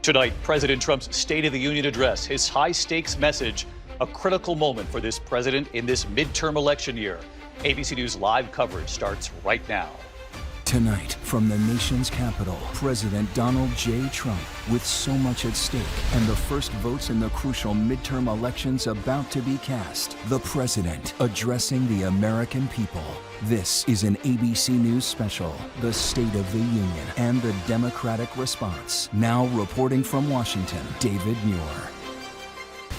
Tonight, President Trump's State of the Union address, his high-stakes message, a critical moment for this president in this midterm election year. ABC News live coverage starts right now. Tonight, from the nation's capital, President Donald J. Trump, with so much at stake, and the first votes in the crucial midterm elections about to be cast, the president addressing the American people. This is an ABC News special, The State of the Union and the Democratic Response. Now reporting from Washington, David Muir.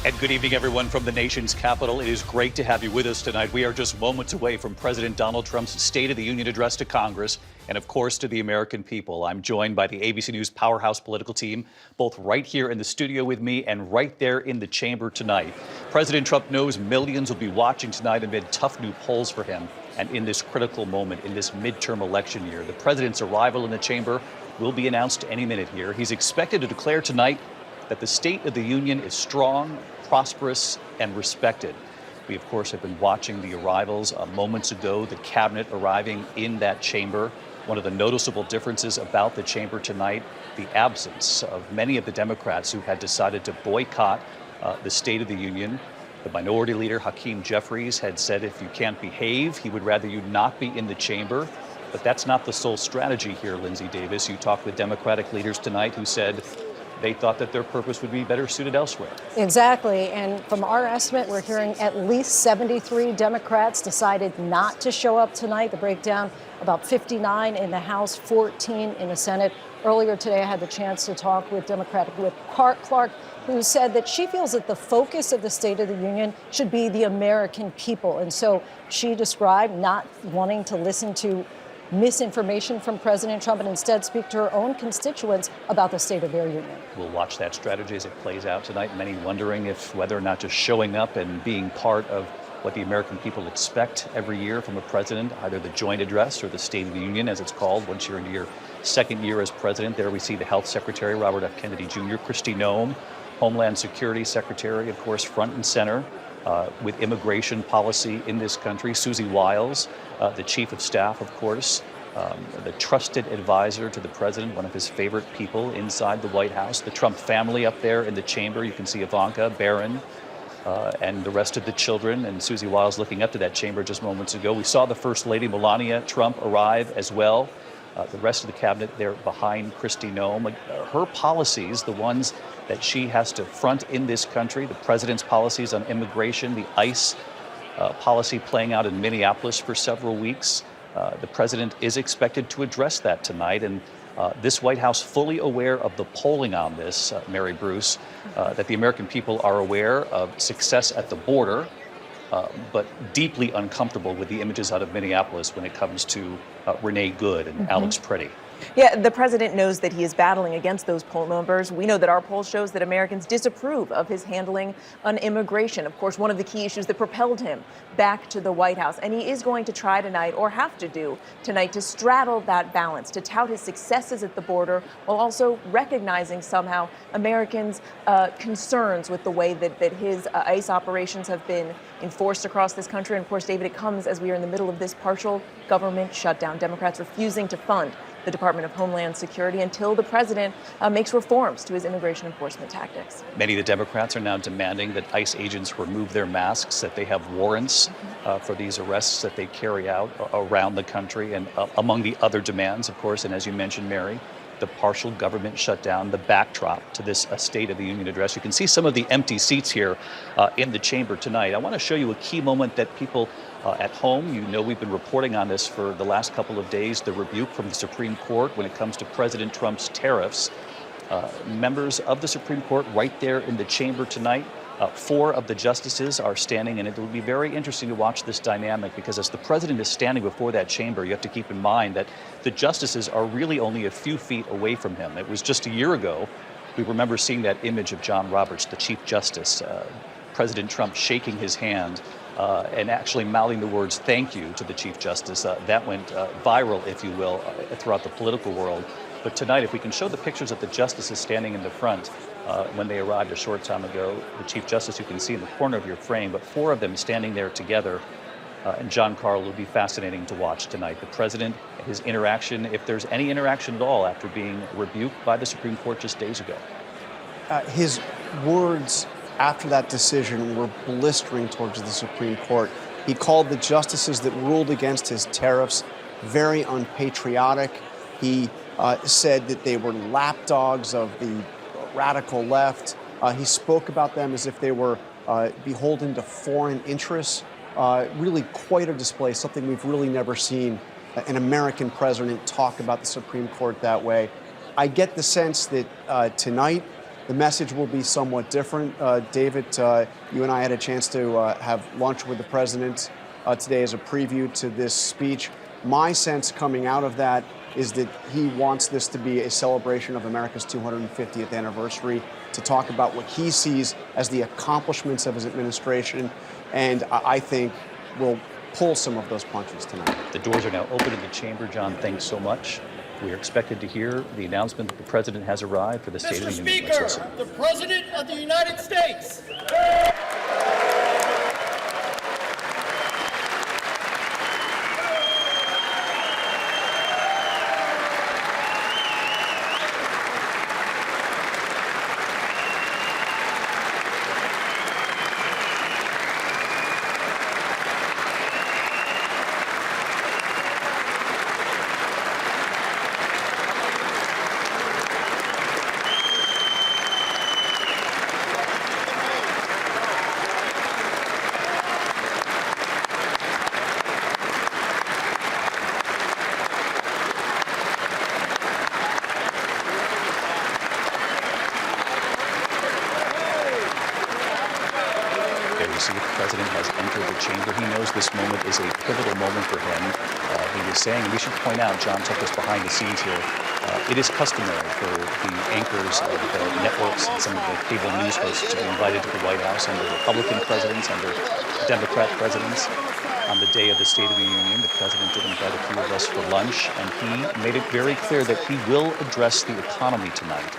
And good evening, everyone, from the nation's capital. It is great to have you with us tonight. We are just moments away from President Donald Trump's State of the Union address to Congress and, of course, to the American people. I'm joined by the ABC News Powerhouse political team, both right here in the studio with me and right there in the chamber tonight. President Trump knows millions will be watching tonight amid tough new polls for him. And in this critical moment, in this midterm election year, the president's arrival in the chamber will be announced any minute here. He's expected to declare tonight that the State of the Union is strong, prosperous, and respected. We, of course, have been watching the arrivals moments ago, the cabinet arriving in that chamber. One of the noticeable differences about the chamber tonight, the absence of many of the Democrats who had decided to boycott the State of the Union. The minority leader, Hakeem Jeffries, had said if you can't behave, he would rather you not be in the chamber. But that's not the sole strategy here, Lindsay Davis. You talked with Democratic leaders tonight who said they thought that their purpose would be better suited elsewhere. Exactly. And from our estimate, we're hearing at least 73 Democrats decided not to show up tonight. The breakdown, about 59 in the House, 14 in the Senate. Earlier today, I had the chance to talk with Democratic Whip Clark, who said that she feels that the focus of the State of the Union should be the American people. And so she described not wanting to listen to misinformation from President Trump and instead speak to her own constituents about the state of their union. We'll watch that strategy as it plays out tonight. Many wondering if whether or not just showing up and being part of what the American people expect every year from a president, either the joint address or the State of the Union, as it's called, once you're into your second year as president. There we see the Health Secretary, Robert F. Kennedy Jr., Kristi Noem, Homeland Security Secretary, of course, front and center with immigration policy in this country, Susie Wiles, the Chief of Staff, of course, the trusted advisor to the president, one of his favorite people inside the White House, the Trump family up there in the chamber. You can see Ivanka, Barron, and the rest of the children, and Susie Wiles looking up to that chamber just moments ago. We saw the First Lady, Melania Trump, arrive as well. The rest of the cabinet there behind Kristi Noem. Her policies, the ones that she has to front in this country, the president's policies on immigration, the ICE policy playing out in Minneapolis for several weeks. The president is expected to address that tonight, and this White House fully aware of the polling on this, Mary Bruce, that the American people are aware of success at the border, but deeply uncomfortable with the images out of Minneapolis when it comes to Renee Good and Alex Preddy. Yeah, the president knows that he is battling against those poll numbers. We know that our poll shows that Americans disapprove of his handling on immigration. Of course, one of the key issues that propelled him back to the White House. And he is going to try tonight, or have to do tonight, to straddle that balance, to tout his successes at the border while also recognizing somehow Americans' concerns with the way that his ICE operations have been enforced across this country. And of course, David, it comes as we are in the middle of this partial government shutdown. Democrats refusing to fund the Department of Homeland Security until the president makes reforms to his immigration enforcement tactics. Many of the Democrats are now demanding that ICE agents remove their masks, that they have warrants for these arrests that they carry out around the country. And among the other demands, of course, and as you mentioned, Mary, the partial government shutdown, the backdrop to this State of the Union address. You can see some of the empty seats here in the chamber tonight. I want to show you a key moment that people at home, you know, we've been reporting on this for the last couple of days, the rebuke from the Supreme Court when it comes to President Trump's tariffs. Members of the Supreme Court right there in the chamber tonight. 4 of the justices are standing, and it will be very interesting to watch this dynamic because as the president is standing before that chamber, you have to keep in mind that the justices are really only a few feet away from him. It was just a year ago, we remember seeing that image of John Roberts, the Chief Justice, President Trump shaking his hand and actually mouthing the words "thank you" to the Chief Justice. That went viral, if you will, throughout the political world. But tonight, if we can show the pictures of the justices standing in the front when they arrived a short time ago, the Chief Justice you can see in the corner of your frame, but 4 of them standing there together. And John Carl will be fascinating to watch tonight. The president, his interaction, if there's any interaction at all after being rebuked by the Supreme Court just days ago. his words after that decision were blistering towards the Supreme Court. He called the justices that ruled against his tariffs very unpatriotic. He said that they were lapdogs of the radical left. He spoke about them as if they were beholden to foreign interests. Really quite a display, something we've really never seen an American president talk about the Supreme Court that way. I get the sense that tonight the message will be somewhat different. David, you and I had a chance to have lunch with the president today as a preview to this speech. My sense coming out of that is that he wants this to be a celebration of America's 250th anniversary, to talk about what he sees as the accomplishments of his administration, and I think we'll pull some of those punches tonight. The doors are now open in the chamber. John, thanks so much. We are expected to hear the announcement that the president has arrived for the State of the Union. Mr. Speaker, the President of the United States. You see the president has entered the chamber. He knows this moment is a pivotal moment for him. He was saying, and we should point out, John took us behind the scenes here, it is customary for the anchors of the networks and some of the cable news hosts to be invited to the White House under Republican presidents, under Democrat presidents. On the day of the State of the Union, the president did invite a few of us for lunch, and he made it very clear that he will address the economy tonight.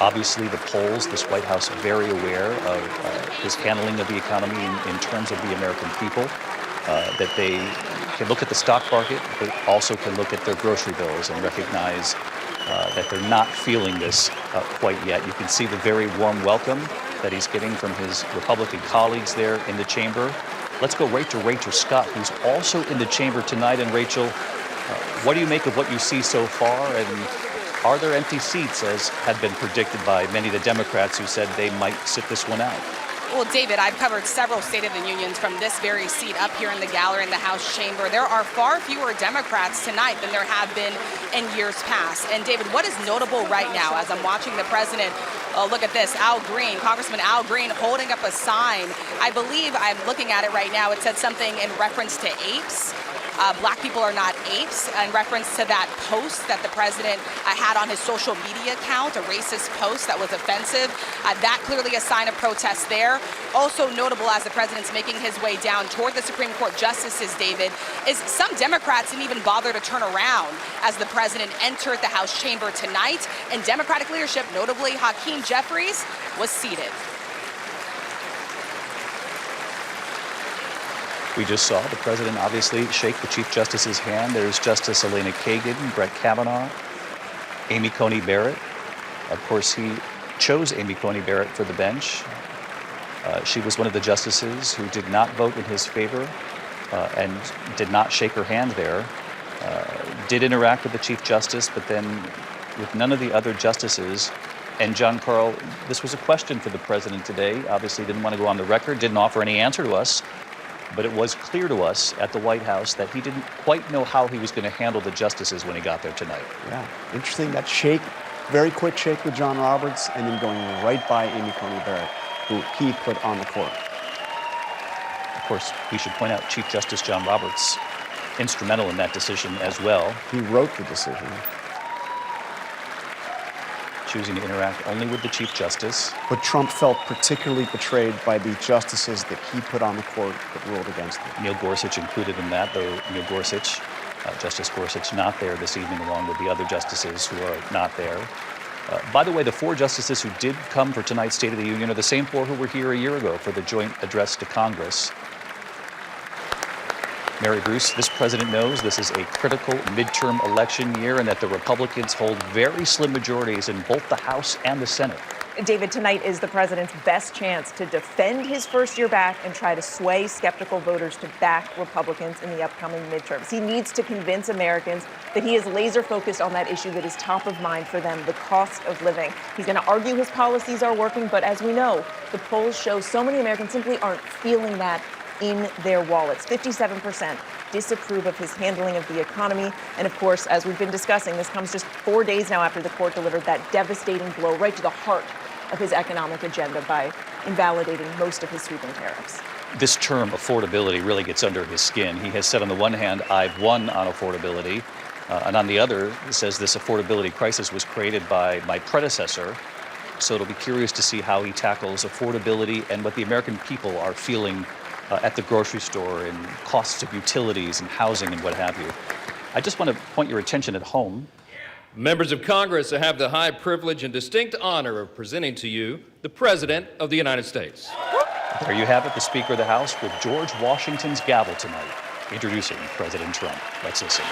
Obviously, the polls, this White House, very aware of his handling of the economy in terms of the American people, that they can look at the stock market, but also can look at their grocery bills and recognize that they're not feeling this quite yet. You can see the very warm welcome that he's getting from his Republican colleagues there in the chamber. Let's go right to Rachel Scott, who's also in the chamber tonight. And Rachel, what do you make of what you see so far? And are there empty seats, as had been predicted by many of the Democrats who said they might sit this one out? Well, David, I've covered several State of the Unions from this very seat up here in the gallery in the House chamber. There are far fewer Democrats tonight than there have been in years past. And David, what is notable right now as I'm watching the president, look at this, Al Green, Congressman Al Green holding up a sign. I believe I'm looking at it right now. It said something in reference to apes. Black people are not apes, in reference to that post that the president had on his social media account, a racist post that was offensive. That clearly a sign of protest there. Also notable as the president's making his way down toward the Supreme Court justices, David, is some Democrats didn't even bother to turn around as the president entered the House chamber tonight. And Democratic leadership, notably Hakeem Jeffries, was seated. We just saw the president obviously shake the Chief Justice's hand. There's Justice Elena Kagan, Brett Kavanaugh, Amy Coney Barrett. Of course, he chose Amy Coney Barrett for the bench. She was one of the justices who did not vote in his favor and did not shake her hand there. Did interact with the Chief Justice, but then with none of the other justices. And John Carl, this was a question for the president today. Obviously didn't want to go on the record, didn't offer any answer to us. But it was clear to us at the White House that he didn't quite know how he was going to handle the justices when he got there tonight. Yeah, interesting, that shake, very quick shake with John Roberts, and then going right by Amy Coney Barrett, who he put on the court. Of course, we should point out Chief Justice John Roberts, instrumental in that decision as well. He wrote the decision. Choosing to interact only with the Chief Justice. But Trump felt particularly betrayed by the justices that he put on the court that ruled against him. Neil Gorsuch included in that, though Neil Gorsuch, Justice Gorsuch, not there this evening along with the other justices who are not there. By the way, the four justices who did come for tonight's State of the Union are the same four who were here a year ago for the joint address to Congress. Mary Bruce, this president knows this is a critical midterm election year and that the Republicans hold very slim majorities in both the House and the Senate. David, tonight is the president's best chance to defend his first year back and try to sway skeptical voters to back Republicans in the upcoming midterms. He needs to convince Americans that he is laser focused on that issue that is top of mind for them, the cost of living. He's going to argue his policies are working, but as we know, the polls show so many Americans simply aren't feeling that in their wallets. 57% disapprove of his handling of the economy. And of course, as we've been discussing, this comes just 4 days now after the court delivered that devastating blow right to the heart of his economic agenda by invalidating most of his sweeping tariffs. This term, affordability, really gets under his skin. He has said on the one hand, I've won on affordability, and on the other, he says this affordability crisis was created by my predecessor. So it'll be curious to see how he tackles affordability and what the American people are feeling at the grocery store and costs of utilities and housing and what have you. I just want to point your attention at home. Members of Congress, I have the high privilege and distinct honor of presenting to you the President of the United States. There you have it, the Speaker of the House with George Washington's gavel tonight, introducing President Trump. Let's listen.